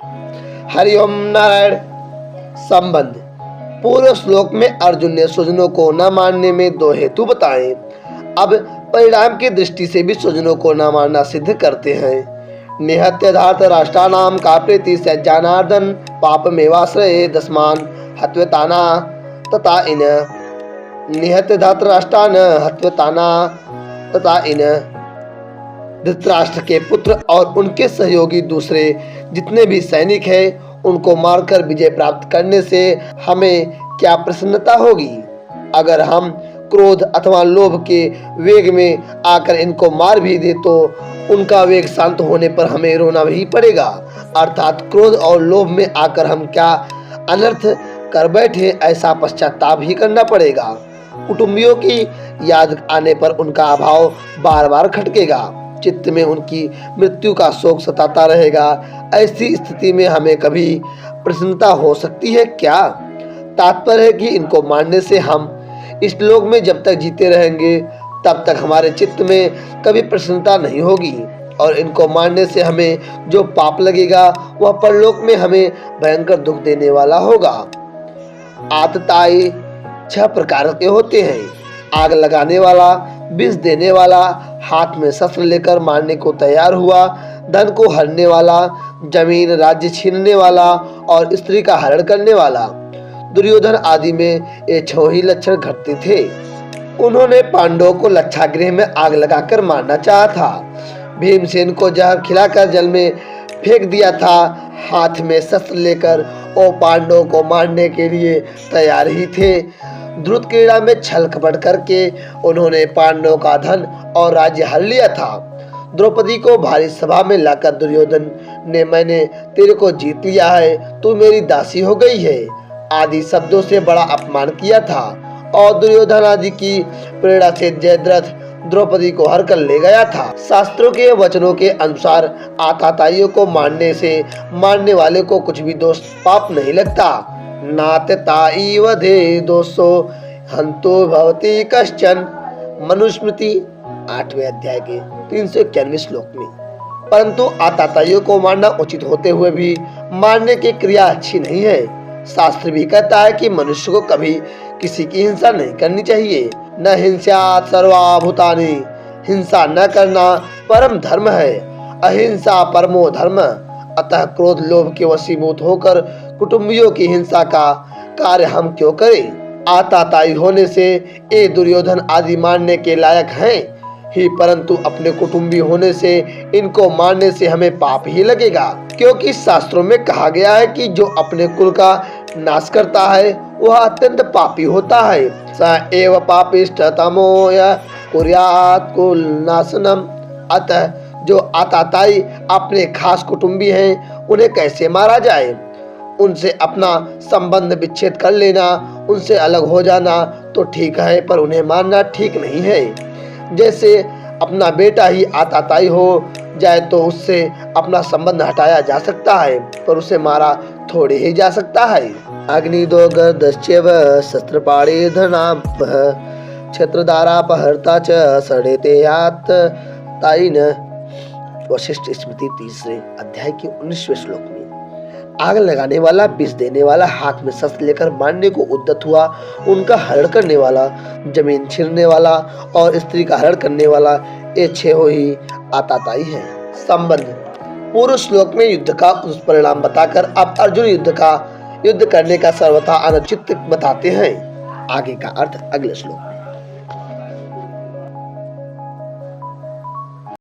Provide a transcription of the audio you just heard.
हरिओम नारायण। संबंध। पूर्व श्लोक में अर्जुन ने स्वजनों को न मानने में दो हेतु बताए। अब परिणाम की दृष्टि से भी स्वजनों को न मानना सिद्ध करते हैं। निहत्य धार्त राष्ट्राणाम का प्रीति सज्जानार्दन पापमेवाश्रये दस्मान हत्वताना तथा इन। निहत्य धार्त राष्ट्रान हत्वताना तथा इन। धृतराष्ट्र के पुत्र और उनके सहयोगी दूसरे जितने भी सैनिक हैं उनको मारकर विजय प्राप्त करने से हमें क्या प्रसन्नता होगी। अगर हम क्रोध अथवा लोभ के वेग में आकर इनको मार भी दे तो उनका वेग शांत होने पर हमें रोना भी पड़ेगा। अर्थात क्रोध और लोभ में आकर हम क्या अनर्थ कर बैठे ऐसा पश्चाताप ही करना पड़ेगा। कुटुंबियों की याद आने पर उनका अभाव बार बार खटकेगा। चित्त में उनकी मृत्यु का शोक सताता रहेगा। ऐसी स्थिति में हमें कभी प्रसन्नता हो सकती है क्या। तात्पर्य है कि इनको मानने से हम इस लोक में जब तक जीते रहेंगे तब तक हमारे चित्त में कभी प्रसन्नता नहीं होगी और इनको मानने से हमें जो पाप लगेगा वह परलोक में हमें भयंकर दुख देने वाला होगा। आतताई 6 प्रकार के होते हैं। आग लगाने वाला, विष देने वाला, हाथ में शस्त्र लेकर मारने को तैयार हुआ, धन को हरने वाला, जमीन राज्य छीनने वाला और स्त्री का हरण करने वाला। दुर्योधन आदि में ये 6 ही लक्षण घटते थे। उन्होंने पांडवों को लक्षागृह में आग लगाकर मारना चाहा था। भीमसेन को जहर खिलाकर जल में फेंक दिया था। हाथ में शस्त्र लेकर वो पांडवों को मारने के लिए तैयार ही थे। द्रुत क्रीड़ा में छल कपट करके उन्होंने पांडवों का धन और राज्य हर लिया था। द्रौपदी को भारी सभा में लाकर दुर्योधन ने मैंने तेरे को जीत लिया है, तू मेरी दासी हो गई है आदि शब्दों से बड़ा अपमान किया था और दुर्योधन आदि की प्रेरणा से जयद्रथ द्रौपदी को हर कर ले गया था। शास्त्रों के वचनों के अनुसार आतताइयों को मारने से मारने वाले को कुछ भी दोष पाप नहीं लगता। नातताई वधे दोषो हंतो भवति कश्चन। मनुस्मृति 8वें अध्याय के 391 श्लोक में। परंतु आतताइयों को मारना उचित होते हुए भी मारने की क्रिया अच्छी नहीं है। शास्त्र भी कहता है कि मनुष्य को कभी किसी की हिंसा नहीं करनी चाहिए। न हिंसा सर्वभूतानि, हिंसा न करना परम धर्म है। अहिंसा परमो धर्म। अतः क्रोध लोभ के वशीभूत होकर कुटुंबियों की हिंसा का कार्य हम क्यों करें। आतताई होने से ये दुर्योधन आदि मारने के लायक हैं ही, परंतु अपने कुटुंबी होने से इनको मारने से हमें पाप ही लगेगा। क्योंकि शास्त्रों में कहा गया है कि जो अपने कुल का नाश करता है वह अत्यंत पापी होता है। स एव पापिष्ठतमो कुर्यात् कुल नाशनम। अतः जो आतताई अपने खास कुटुंबी हैं उन्हें कैसे मारा जाए। उनसे अपना संबंध विच्छेद कर लेना, उनसे अलग हो जाना तो ठीक है, पर उन्हें मारना ठीक नहीं है। जैसे अपना बेटा ही आतताई हो जाए तो उससे अपना संबंध हटाया जा सकता है, पर उसे मारा थोड़े ही जा सकता है। अग्निदोगर्दश्चैव शस्त्रपाणे धनाप क्षेत्रदारापहर्ता च सडेते यात ताइन। वशिष्ठ स्मृति 3 अध्याय के 19वें श्लोक में। आग लगाने वाला, विष देने वाला, हाथ में शस्त्र लेकर मारने को उद्यत हुआ, उनका हरण करने वाला, जमीन छीनने वाला और स्त्री का हरण करने वाला, ये 6 ही आतताई हैं। संबंध। पूर्व श्लोक में युद्ध का दुष्परिणाम बताकर अब अर्जुन युद्ध करने का सर्वथा अनुचित बताते हैं। आगे का अर्थ अगले श्लोक में।